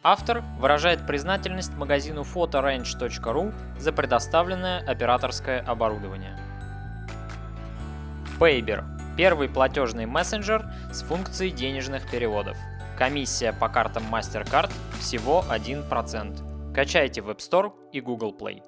Автор выражает признательность магазину photorange.ru за предоставленное операторское оборудование. Payber – первый платежный мессенджер с функцией денежных переводов. Комиссия по картам MasterCard всего 1%. Качайте в App Store и Google Play.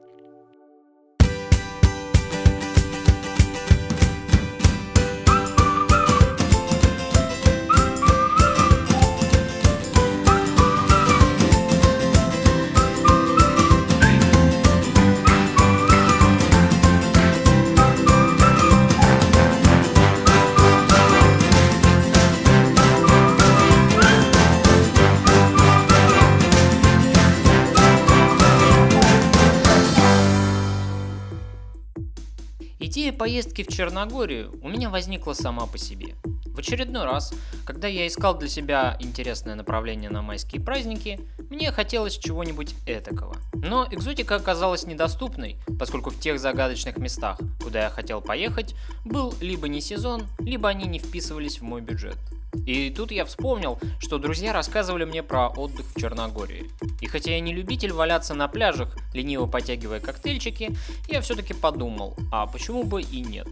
Идея поездки в Черногорию у меня возникла сама по себе. В очередной раз, когда я искал для себя интересное направление на майские праздники, мне хотелось чего-нибудь этакого. Но экзотика оказалась недоступной, поскольку в тех загадочных местах, куда я хотел поехать, был либо не сезон, либо они не вписывались в мой бюджет. И тут я вспомнил, что друзья рассказывали мне про отдых в Черногории. И хотя я не любитель валяться на пляжах, лениво потягивая коктейльчики, я все-таки подумал, а почему бы и нет.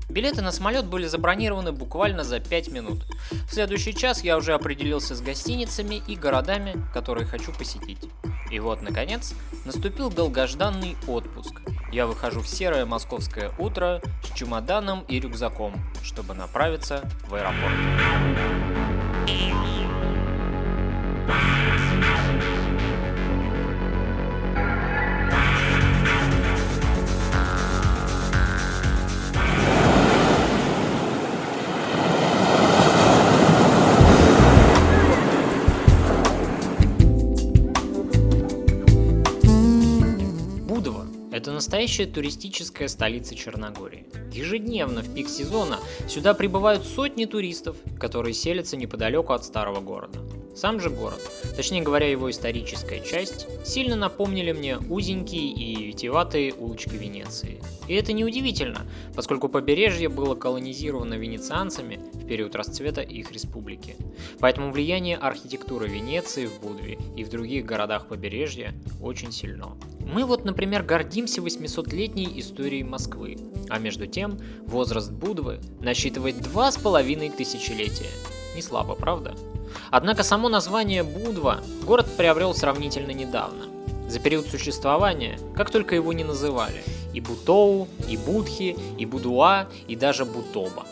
Билеты на самолет были забронированы буквально за 5 минут. В следующий час я уже определился с гостиницами и городами, которые хочу посетить. И вот, наконец, наступил долгожданный отпуск. Я выхожу в серое московское утро с чемоданом и рюкзаком, чтобы направиться в аэропорт. Будва – это настоящая туристическая столица Черногории. Ежедневно в пик сезона сюда прибывают сотни туристов, которые селятся неподалеку от старого города. Сам же город, точнее говоря его историческая часть, сильно напомнили мне узенькие и витиеватые улочки Венеции. И это неудивительно, поскольку побережье было колонизировано венецианцами в период расцвета их республики. Поэтому влияние архитектуры Венеции в Будве и в других городах побережья очень сильно. Мы вот, например, гордимся 800-летней историей Москвы, а между тем возраст Будвы насчитывает 2,5 тысячелетия. Не слабо, правда? Однако само название Будва город приобрел сравнительно недавно. За период существования, как только его не называли, и Бутоу, и Будхи, и Будуа, и даже Бутоба.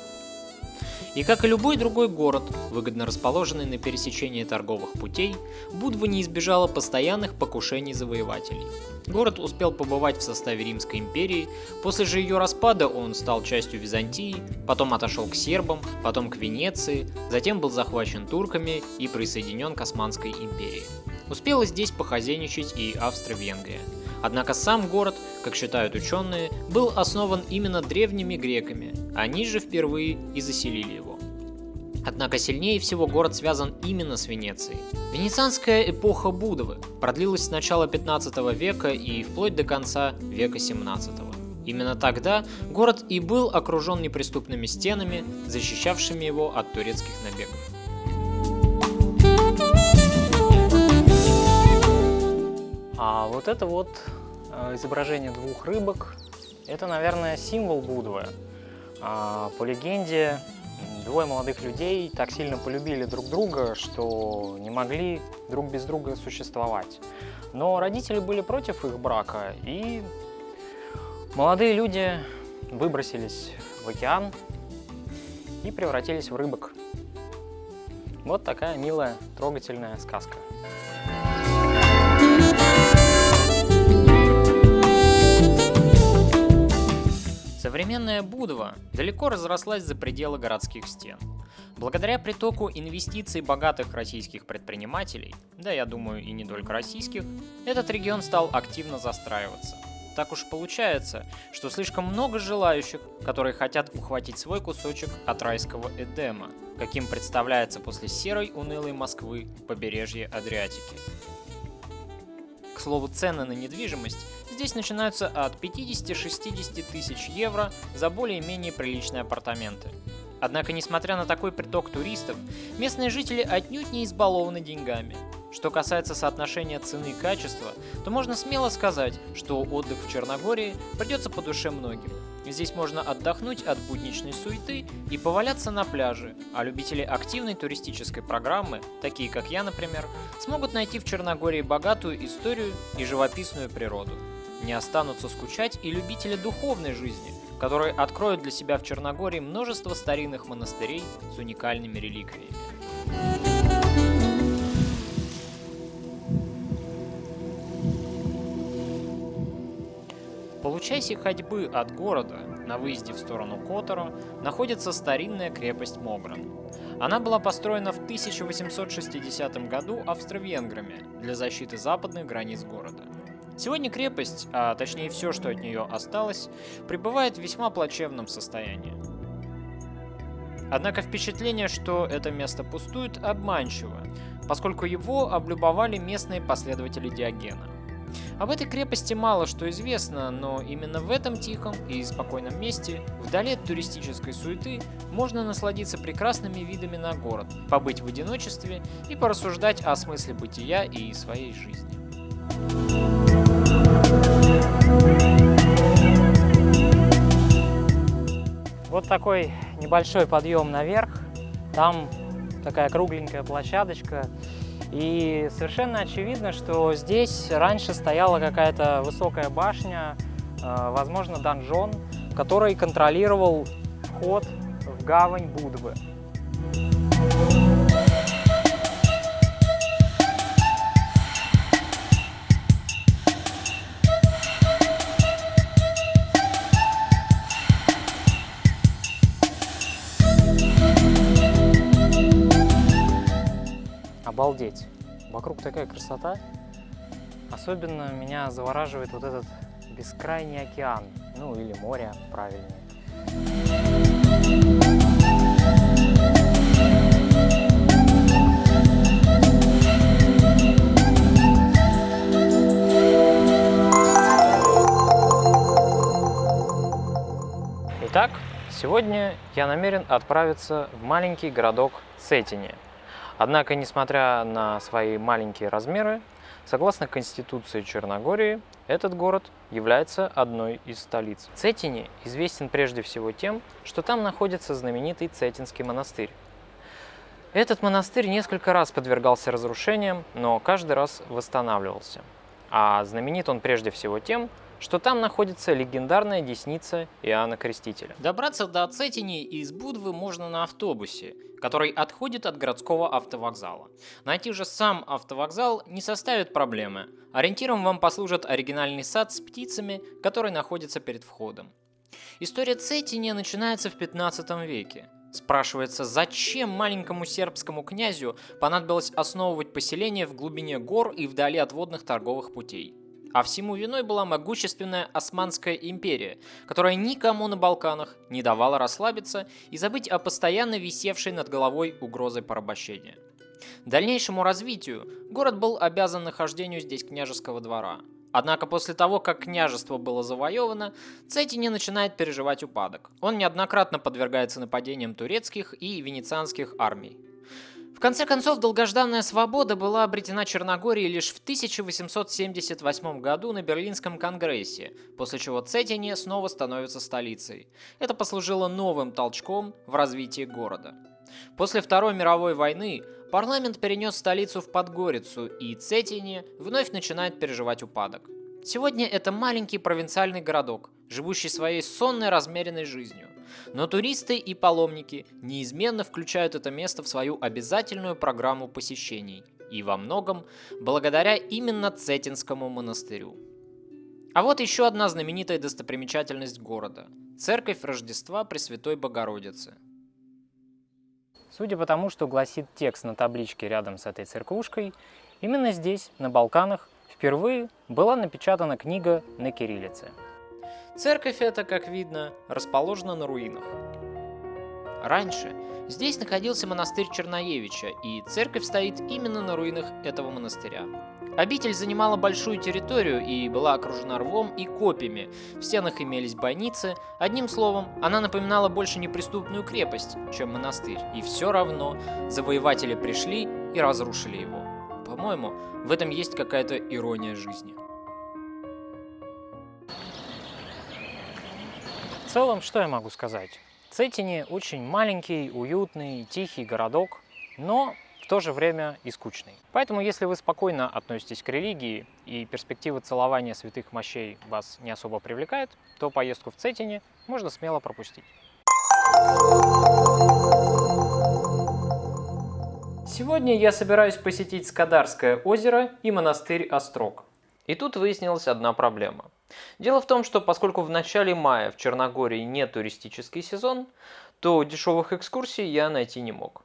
И как и любой другой город, выгодно расположенный на пересечении торговых путей, Будва не избежала постоянных покушений завоевателей. Город успел побывать в составе Римской империи, после же ее распада он стал частью Византии, потом отошел к сербам, потом к Венеции, затем был захвачен турками и присоединен к Османской империи. Успела здесь похозяйничать и Австро-Венгрия. Однако сам город, как считают ученые, был основан именно древними греками, они же впервые и заселили его. Однако сильнее всего город связан именно с Венецией. Венецианская эпоха Будвы продлилась с начала 15 века и вплоть до конца века 17. Именно тогда город и был окружен неприступными стенами, защищавшими его от турецких набегов. А вот это вот изображение двух рыбок, это, наверное, символ Будвы. По легенде, двое молодых людей так сильно полюбили друг друга, что не могли друг без друга существовать. Но родители были против их брака, и молодые люди выбросились в океан и превратились в рыбок. Вот такая милая, трогательная сказка. Современная Будва далеко разрослась за пределы городских стен. Благодаря притоку инвестиций богатых российских предпринимателей, да я думаю и не только российских, этот регион стал активно застраиваться. Так уж получается, что слишком много желающих, которые хотят ухватить свой кусочек от райского Эдема, каким представляется после серой унылой Москвы побережье Адриатики. К слову, цены на недвижимость здесь начинаются от 50-60 тысяч евро за более-менее приличные апартаменты. Однако, несмотря на такой приток туристов, местные жители отнюдь не избалованы деньгами. Что касается соотношения цены и качества, то можно смело сказать, что отдых в Черногории придется по душе многим. Здесь можно отдохнуть от будничной суеты и поваляться на пляже, а любители активной туристической программы, такие как я, например, смогут найти в Черногории богатую историю и живописную природу. Не останутся скучать и любители духовной жизни, которые откроют для себя в Черногории множество старинных монастырей с уникальными реликвиями. В получасе ходьбы от города на выезде в сторону Котора находится старинная крепость Могран. Она была построена в 1860 году австро-венграми для защиты западных границ города. Сегодня крепость, а точнее все, что от нее осталось, пребывает в весьма плачевном состоянии. Однако впечатление, что это место пустует, обманчиво, поскольку его облюбовали местные последователи Диогена. Об этой крепости мало что известно, но именно в этом тихом и спокойном месте, вдали от туристической суеты, можно насладиться прекрасными видами на город, побыть в одиночестве и порассуждать о смысле бытия и своей жизни. Вот такой небольшой подъем наверх. Там такая кругленькая площадочка. И совершенно очевидно, что здесь раньше стояла какая-то высокая башня, возможно, донжон, который контролировал вход в гавань Будвы. Обалдеть! Вокруг такая красота. Особенно меня завораживает вот этот бескрайний океан. Ну или море, правильнее. Итак, сегодня я намерен отправиться в маленький городок Цетине. Однако, несмотря на свои маленькие размеры, согласно Конституции Черногории, этот город является одной из столиц. Цетине известен прежде всего тем, что там находится знаменитый Цетинский монастырь. Этот монастырь несколько раз подвергался разрушениям, но каждый раз восстанавливался. А знаменит он прежде всего тем, что там находится легендарная десница Иоанна Крестителя. Добраться до Цетини из Будвы можно на автобусе, который отходит от городского автовокзала. Найти же сам автовокзал не составит проблемы. Ориентиром вам послужит оригинальный сад с птицами, который находится перед входом. История Цетини начинается в 15 веке. Спрашивается, зачем маленькому сербскому князю понадобилось основывать поселение в глубине гор и вдали от водных торговых путей. А всему виной была могущественная Османская империя, которая никому на Балканах не давала расслабиться и забыть о постоянно висевшей над головой угрозой порабощения. Дальнейшему развитию город был обязан нахождению здесь княжеского двора. Однако после того, как княжество было завоевано, Цетине начинает переживать упадок. Он неоднократно подвергается нападениям турецких и венецианских армий. В конце концов, долгожданная свобода была обретена Черногории лишь в 1878 году на Берлинском конгрессе, после чего Цетине снова становится столицей. Это послужило новым толчком в развитии города. После Второй мировой войны парламент перенес столицу в Подгорицу, и Цетине вновь начинает переживать упадок. Сегодня это маленький провинциальный городок, живущий своей сонной размеренной жизнью. Но туристы и паломники неизменно включают это место в свою обязательную программу посещений. И во многом благодаря именно Цетинскому монастырю. А вот еще одна знаменитая достопримечательность города – Церковь Рождества Пресвятой Богородицы. Судя по тому, что гласит текст на табличке рядом с этой церквушкой, именно здесь, на Балканах, впервые была напечатана книга на кириллице. Церковь эта, как видно, расположена на руинах. Раньше здесь находился монастырь Черноевича, и церковь стоит именно на руинах этого монастыря. Обитель занимала большую территорию и была окружена рвом и копьями, в стенах имелись бойницы, одним словом, она напоминала больше неприступную крепость, чем монастырь, и все равно завоеватели пришли и разрушили его. По-моему, в этом есть какая-то ирония жизни. В целом, что я могу сказать? Цетини очень маленький, уютный, тихий городок, но в то же время и скучный. Поэтому, если вы спокойно относитесь к религии и перспектива целования святых мощей вас не особо привлекает, то поездку в Цетини можно смело пропустить. Сегодня я собираюсь посетить Скадарское озеро и монастырь Острог. И тут выяснилась одна проблема. Дело в том, что поскольку в начале мая в Черногории не туристический сезон, то дешевых экскурсий я найти не мог.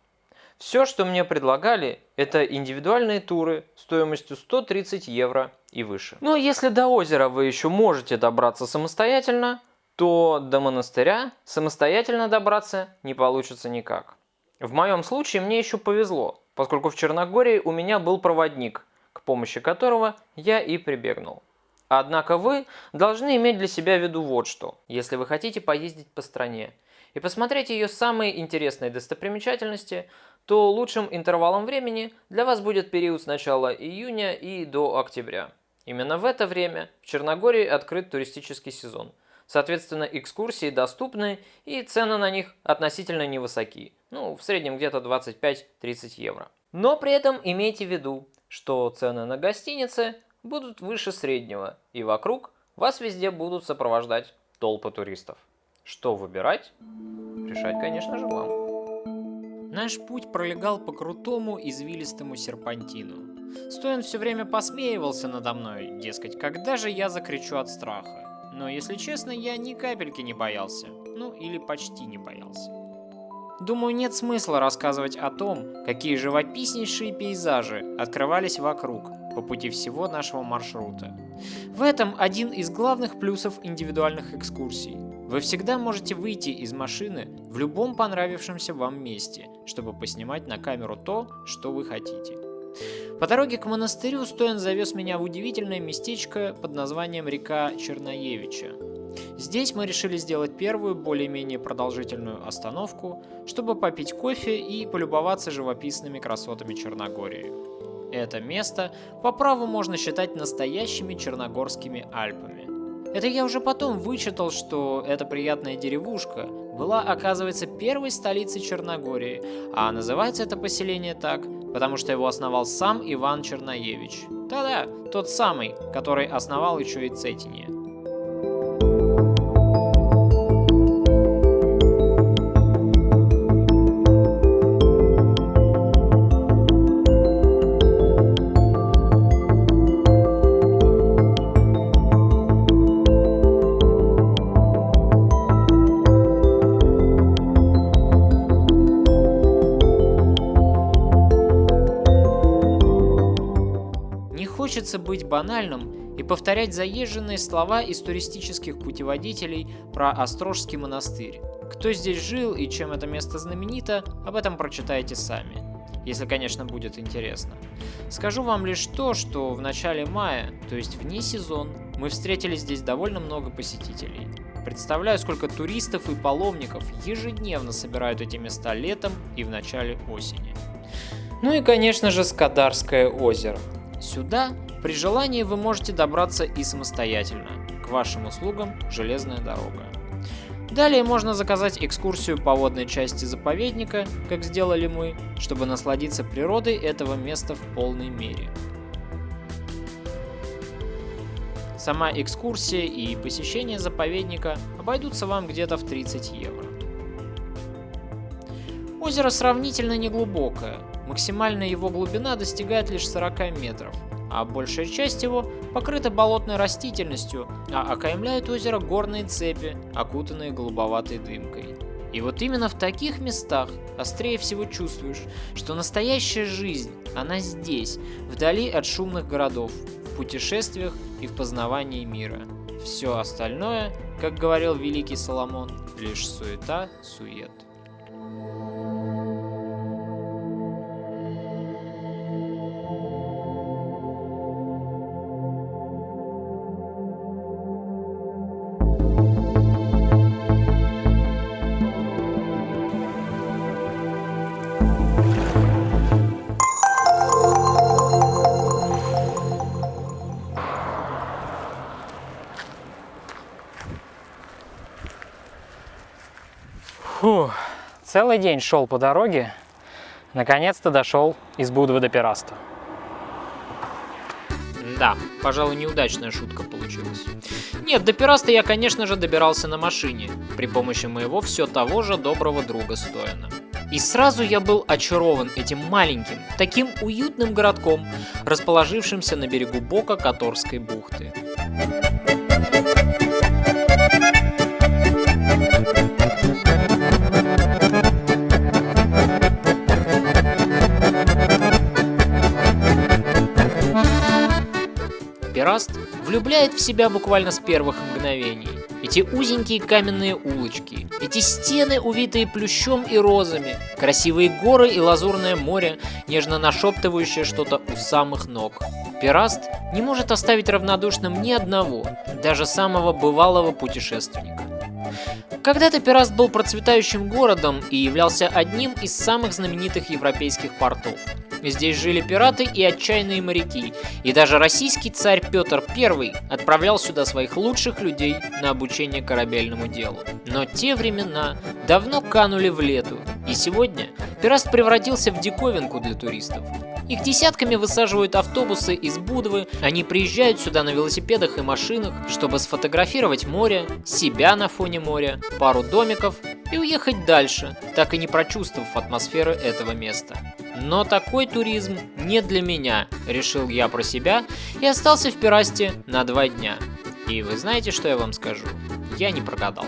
Все, что мне предлагали, это индивидуальные туры стоимостью 130 евро и выше. Но если до озера вы еще можете добраться самостоятельно, то до монастыря самостоятельно добраться не получится никак. В моем случае мне еще повезло, поскольку в Черногории у меня был проводник, к помощи которого я и прибегнул. Однако вы должны иметь для себя в виду вот что. Если вы хотите поездить по стране и посмотреть ее самые интересные достопримечательности, то лучшим интервалом времени для вас будет период с начала июня и до октября. Именно в это время в Черногории открыт туристический сезон. Соответственно, экскурсии доступны и цены на них относительно невысоки. В среднем где-то 25-30 евро. Но при этом имейте в виду, что цены на гостиницы будут выше среднего, и вокруг вас везде будут сопровождать толпы туристов. Что выбирать? Решать, конечно же, вам. Наш путь пролегал по крутому извилистому серпантину. Стоян все время посмеивался надо мной, дескать, когда же я закричу от страха. Но, если честно, я ни капельки не боялся. Или почти не боялся. Думаю, нет смысла рассказывать о том, какие живописнейшие пейзажи открывались вокруг по пути всего нашего маршрута. В этом один из главных плюсов индивидуальных экскурсий. Вы всегда можете выйти из машины в любом понравившемся вам месте, чтобы поснимать на камеру то, что вы хотите. По дороге к монастырю Стоян завез меня в удивительное местечко под названием река Черноевича. Здесь мы решили сделать первую, более-менее продолжительную остановку, чтобы попить кофе и полюбоваться живописными красотами Черногории. Это место по праву можно считать настоящими черногорскими Альпами. Это я уже потом вычитал, что эта приятная деревушка была, оказывается, первой столицей Черногории, а называется это поселение так, потому что его основал сам Иван Черноевич. Да-да, тот самый, который основал еще и Цетини. Хочется быть банальным и повторять заезженные слова из туристических путеводителей про Острожский монастырь. Кто здесь жил и чем это место знаменито, об этом прочитайте сами. Если, конечно, будет интересно. Скажу вам лишь то, что в начале мая, то есть вне сезон, мы встретили здесь довольно много посетителей. Представляю, сколько туристов и паломников ежедневно собирают эти места летом и в начале осени. И, конечно же, Скадарское озеро. Сюда при желании вы можете добраться и самостоятельно. К вашим услугам железная дорога. Далее можно заказать экскурсию по водной части заповедника, как сделали мы, чтобы насладиться природой этого места в полной мере. Сама экскурсия и посещение заповедника обойдутся вам где-то в 30 евро. Озеро сравнительно неглубокое. Максимальная его глубина достигает лишь 40 метров, а большая часть его покрыта болотной растительностью, а окаймляют озеро горные цепи, окутанные голубоватой дымкой. И вот именно в таких местах острее всего чувствуешь, что настоящая жизнь, она здесь, вдали от шумных городов, в путешествиях и в познавании мира. Все остальное, как говорил великий Соломон, лишь суета-сует. Фу, целый день шел по дороге, наконец-то дошел из Будвы до Пираста. Да, пожалуй, неудачная шутка получилась. Нет, до Пираста я, конечно же, добирался на машине, при помощи моего все того же доброго друга Стояна. И сразу я был очарован этим маленьким, таким уютным городком, расположившимся на берегу бока Которской бухты. Пираст влюбляет в себя буквально с первых мгновений. Эти узенькие каменные улочки, эти стены, увитые плющом и розами, красивые горы и лазурное море, нежно нашептывающее что-то у самых ног. Пираст не может оставить равнодушным ни одного, даже самого бывалого путешественника. Когда-то Пираст был процветающим городом и являлся одним из самых знаменитых европейских портов. Здесь жили пираты и отчаянные моряки, и даже российский царь Петр I отправлял сюда своих лучших людей на обучение корабельному делу. Но те времена давно канули в лету, и сегодня Пираст превратился в диковинку для туристов. Их десятками высаживают автобусы из Будвы, они приезжают сюда на велосипедах и машинах, чтобы сфотографировать море, себя на фоне моря, пару домиков и уехать дальше, так и не прочувствовав атмосферы этого места. Но такой туризм не для меня, решил я про себя и остался в Пирасте на 2 дня. И вы знаете, что я вам скажу? Я не прогадал.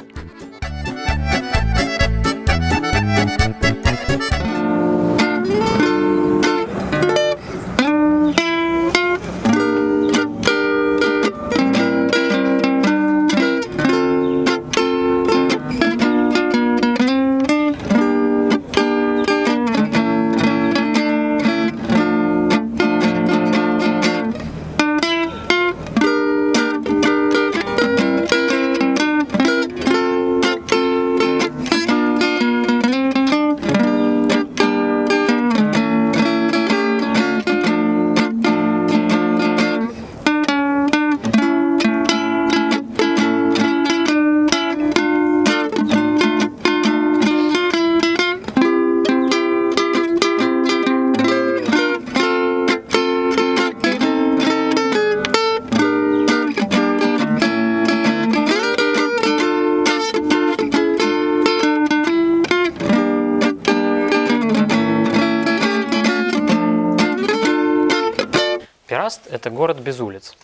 Пираст – это город без улиц.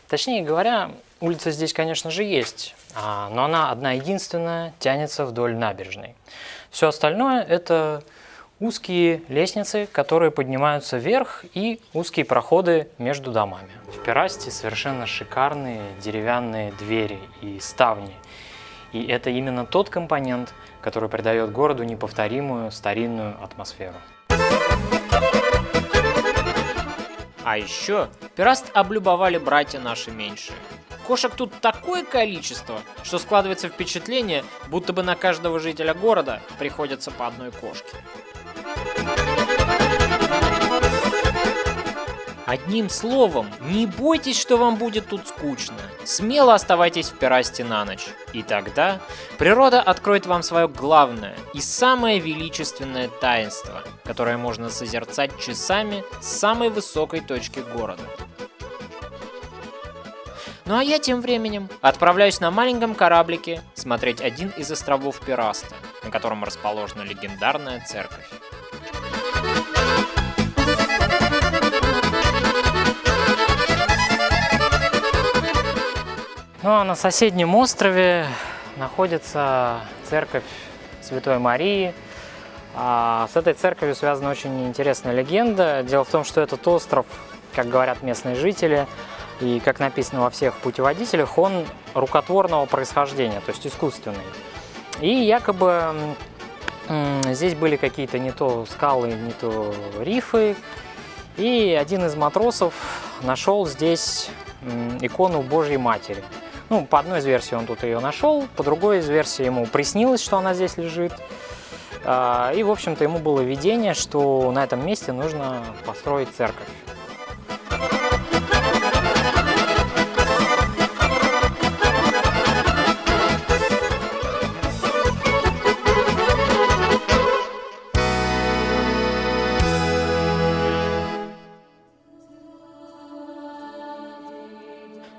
Точнее говоря, улица здесь, конечно же, есть, но она одна единственная, тянется вдоль набережной. Все остальное – это узкие лестницы, которые поднимаются вверх, и узкие проходы между домами. В Пирасте совершенно шикарные деревянные двери и ставни. И это именно тот компонент, который придает городу неповторимую старинную атмосферу. А еще Пираст облюбовали братья наши меньшие. Кошек тут такое количество, что складывается впечатление, будто бы на каждого жителя города приходится по одной кошке. Одним словом, не бойтесь, что вам будет тут скучно. Смело оставайтесь в Пирасте на ночь. И тогда природа откроет вам свое главное и самое величественное таинство, которое можно созерцать часами с самой высокой точки города. Ну а я тем временем отправляюсь на маленьком кораблике смотреть один из островов Пираста, на котором расположена легендарная церковь. Ну а на соседнем острове находится церковь Святой Марии. С этой церковью связана очень интересная легенда. Дело в том, что этот остров, как говорят местные жители, и как написано во всех путеводителях, он рукотворного происхождения, то есть искусственный. И якобы здесь были какие-то не то скалы, не то рифы. И один из матросов нашел здесь икону Божьей Матери. Ну, по одной из версий он тут ее нашел, по другой из версий ему приснилось, что она здесь лежит. И, в общем-то, ему было видение, что на этом месте нужно построить церковь.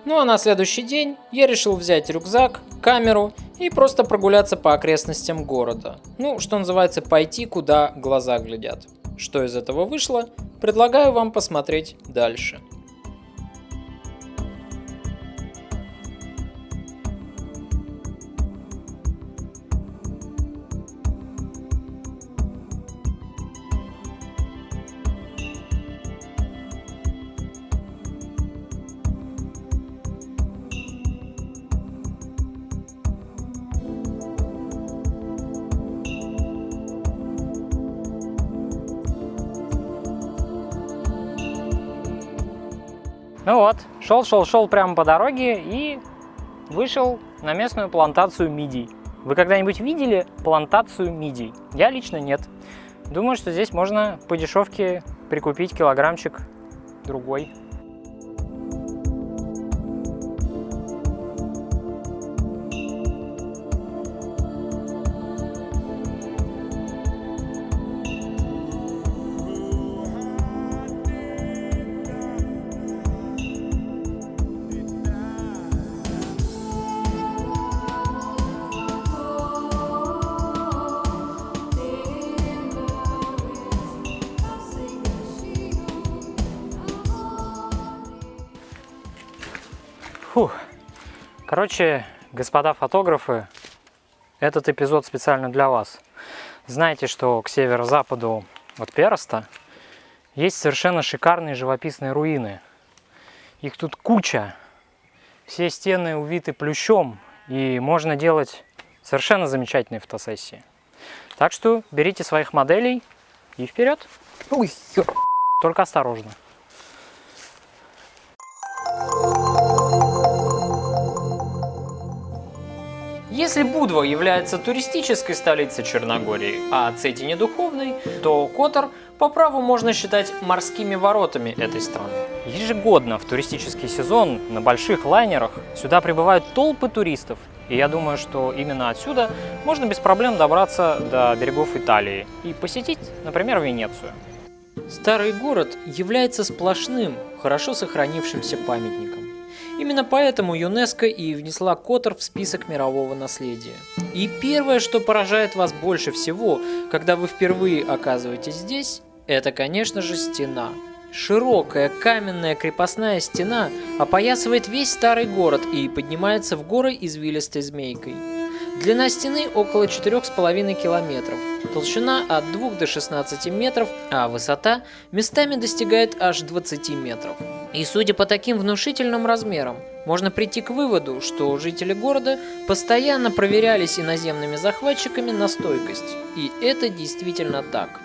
Ну а на следующий день я решил взять рюкзак, камеру и просто прогуляться по окрестностям города. Ну, что называется, пойти, куда глаза глядят. Что из этого вышло, предлагаю вам посмотреть дальше. Ну вот, шел прямо по дороге и вышел на местную плантацию мидий. Вы когда-нибудь видели плантацию мидий? Я лично нет. Думаю, что здесь можно по дешевке прикупить килограммчик другой. Фух. Короче, господа фотографы, этот эпизод специально для вас. Знаете, что к северо-западу от Пероста есть совершенно шикарные живописные руины. Их тут куча. Все стены увиты плющом, и можно делать совершенно замечательные фотосессии. Так что берите своих моделей и вперед. Только осторожно. Если Будва является туристической столицей Черногории, а Цетине духовной, то Котор по праву можно считать морскими воротами этой страны. Ежегодно в туристический сезон на больших лайнерах сюда прибывают толпы туристов. И я думаю, что именно отсюда можно без проблем добраться до берегов Италии и посетить, например, Венецию. Старый город является сплошным, хорошо сохранившимся памятником. Именно поэтому ЮНЕСКО и внесла Котор в список мирового наследия. И первое, что поражает вас больше всего, когда вы впервые оказываетесь здесь, это, конечно же, стена. Широкая каменная крепостная стена опоясывает весь старый город и поднимается в горы извилистой змейкой. Длина стены около 4,5 километров, толщина от 2 до 16 метров, а высота местами достигает аж 20 метров. И судя по таким внушительным размерам, можно прийти к выводу, что жители города постоянно проверялись иноземными захватчиками на стойкость. И это действительно так.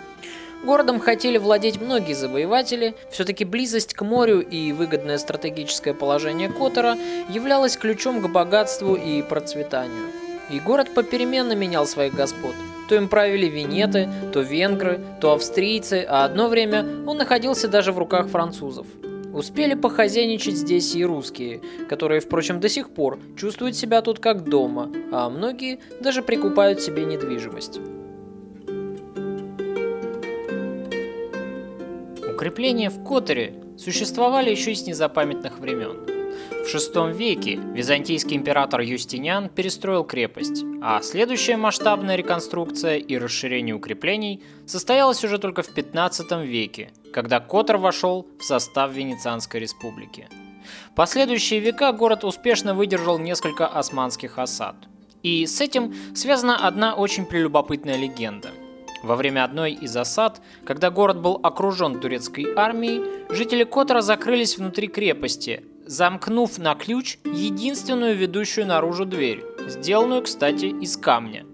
Городом хотели владеть многие завоеватели, все-таки близость к морю и выгодное стратегическое положение Котора являлось ключом к богатству и процветанию. И город попеременно менял своих господ. То им правили венеты, то венгры, то австрийцы, а одно время он находился даже в руках французов. Успели похозяйничать здесь и русские, которые, впрочем, до сих пор чувствуют себя тут как дома, а многие даже прикупают себе недвижимость. Укрепления в Которе существовали еще и с незапамятных времен. В VI веке византийский император Юстиниан перестроил крепость, а следующая масштабная реконструкция и расширение укреплений состоялась уже только в XV веке, когда Котор вошел в состав Венецианской республики. Последующие века город успешно выдержал несколько османских осад. И с этим связана одна очень прелюбопытная легенда. Во время одной из осад, когда город был окружен турецкой армией, жители Котора закрылись внутри крепости, замкнув на ключ единственную ведущую наружу дверь, сделанную, кстати, из камня.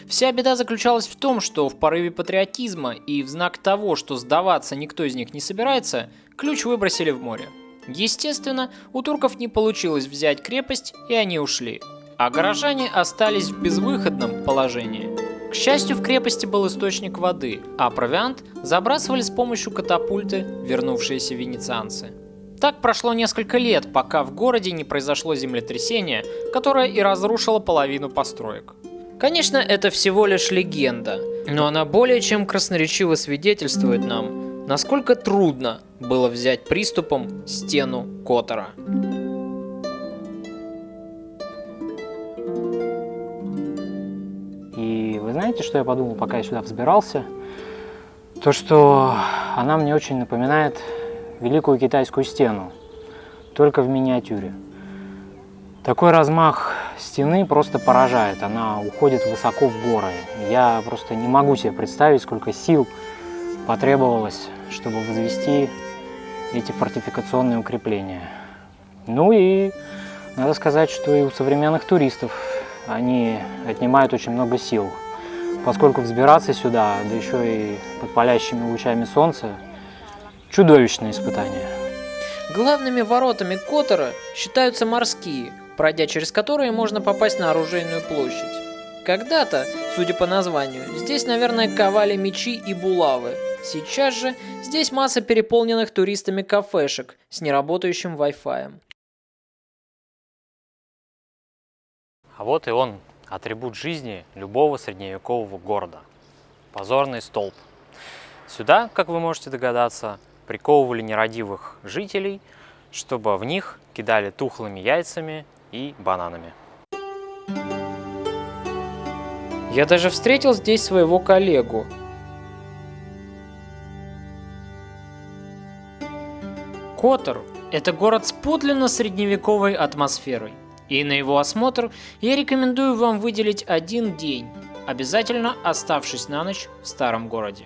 Вся беда заключалась в том, что в порыве патриотизма и в знак того, что сдаваться никто из них не собирается, ключ выбросили в море. Естественно, у турков не получилось взять крепость, и они ушли, а горожане остались в безвыходном положении. К счастью, в крепости был источник воды, а провиант забрасывали с помощью катапульты вернувшиеся венецианцы. Так прошло несколько лет, пока в городе не произошло землетрясение, которое и разрушило половину построек. Конечно, это всего лишь легенда, но она более чем красноречиво свидетельствует нам, насколько трудно было взять приступом стену Котора. знаете, что я подумал, пока я сюда взбирался? То, что она мне очень напоминает Великую Китайскую стену, только в миниатюре. Такой размах стены просто поражает, она уходит высоко в горы. Я просто не могу себе представить, сколько сил потребовалось, чтобы возвести эти фортификационные укрепления. Ну и надо сказать, что и у современных туристов они отнимают очень много сил, поскольку взбираться сюда, да еще и под палящими лучами солнца, чудовищное испытание. Главными воротами Котора считаются морские, пройдя через которые можно попасть на оружейную площадь. Когда-то, судя по названию, здесь, наверное, ковали мечи и булавы. Сейчас же здесь масса переполненных туристами кафешек с неработающим Wi-Fi. А вот и он, атрибут жизни любого средневекового города. Позорный столб. Сюда, как вы можете догадаться, приковывали нерадивых жителей, чтобы в них кидали тухлыми яйцами и бананами. Я даже встретил здесь своего коллегу. Котор – это город с подлинно средневековой атмосферой. И на его осмотр я рекомендую вам выделить один день, обязательно оставшись на ночь в старом городе.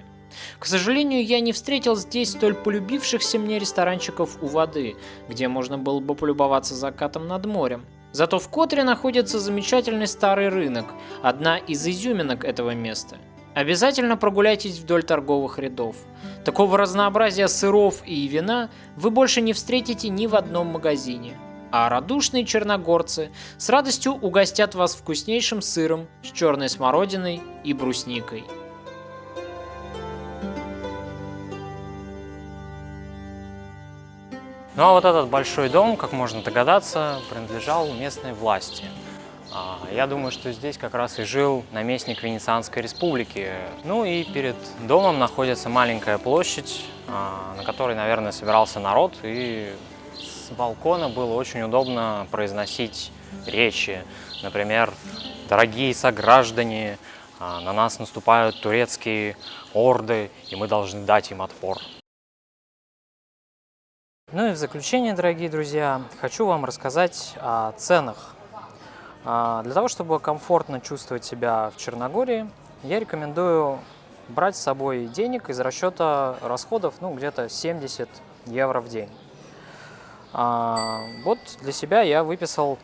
К сожалению, я не встретил здесь столь полюбившихся мне ресторанчиков у воды, где можно было бы полюбоваться закатом над морем. Зато в Которе находится замечательный старый рынок, одна из изюминок этого места. Обязательно прогуляйтесь вдоль торговых рядов. Такого разнообразия сыров и вина вы больше не встретите ни в одном магазине. А радушные черногорцы с радостью угостят вас вкуснейшим сыром с черной смородиной и брусникой. Ну а вот этот большой дом, как можно догадаться, принадлежал местной власти. Я думаю, что здесь как раз и жил наместник Венецианской республики. Ну и перед домом находится маленькая площадь, на которой, наверное, собирался народ, и с балкона было очень удобно произносить речи. Например, «Дорогие сограждане, на нас наступают турецкие орды, и мы должны дать им отпор». Ну и в заключение, дорогие друзья, хочу вам рассказать о ценах. Для того, чтобы комфортно чувствовать себя в Черногории, я рекомендую брать с собой денег из расчета расходов, где-то 70 евро в день. Вот для себя я выписал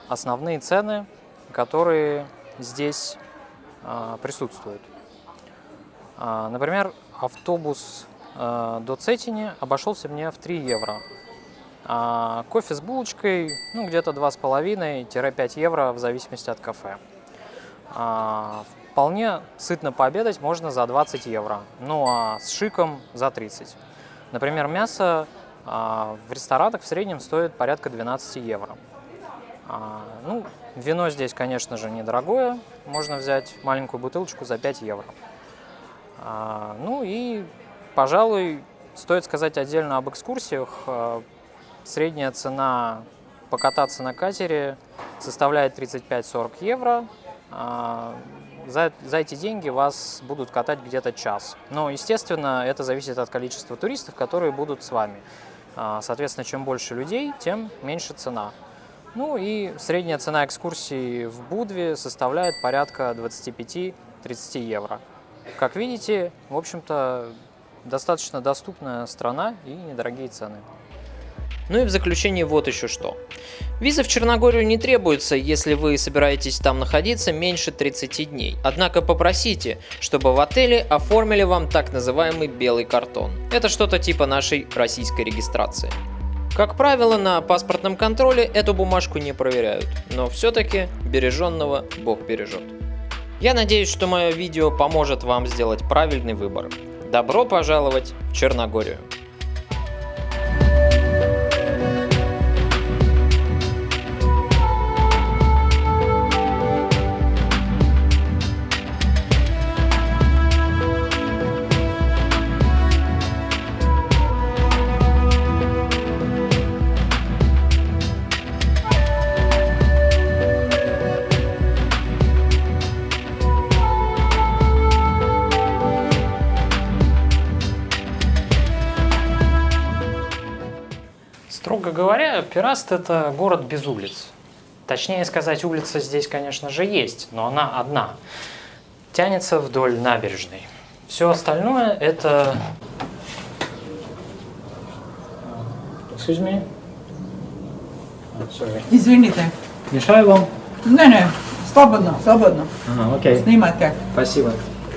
основные цены, которые здесь присутствуют. Например, автобус до Цетини обошелся мне в 3 евро. Кофе с булочкой где-то 2,5-5 евро в зависимости от кафе. Вполне сытно пообедать можно за 20 евро, ну а с шиком за 30. Например, мясо в ресторанах в среднем стоит порядка 12 евро. Вино здесь, конечно же, недорогое, можно взять маленькую бутылочку за 5 евро. И, пожалуй, стоит сказать отдельно об экскурсиях. Средняя цена покататься на катере составляет 35-40 евро. За эти деньги вас будут катать где-то час. Но, естественно, это зависит от количества туристов, которые будут с вами. Соответственно, чем больше людей, тем меньше цена. И средняя цена экскурсии в Будве составляет порядка 25-30 евро. Как видите, в общем-то, достаточно доступная страна и недорогие цены. Ну и в заключение вот еще что. Виза в Черногорию не требуется, если вы собираетесь там находиться меньше 30 дней. Однако попросите, чтобы в отеле оформили вам так называемый белый картон. Это что-то типа нашей российской регистрации. Как правило, на паспортном контроле эту бумажку не проверяют, но все-таки береженного Бог бережет. Я надеюсь, что мое видео поможет вам сделать правильный выбор. Добро пожаловать в Черногорию! Строго говоря, Пираст – это город без улиц. Точнее сказать, улица здесь, конечно же, есть, но она одна. Тянется вдоль набережной. Все остальное – это… Excuse me? Sorry. Извините. Мешаю вам? Не, свободно, свободно. Ага, окей. Снимайте. Спасибо.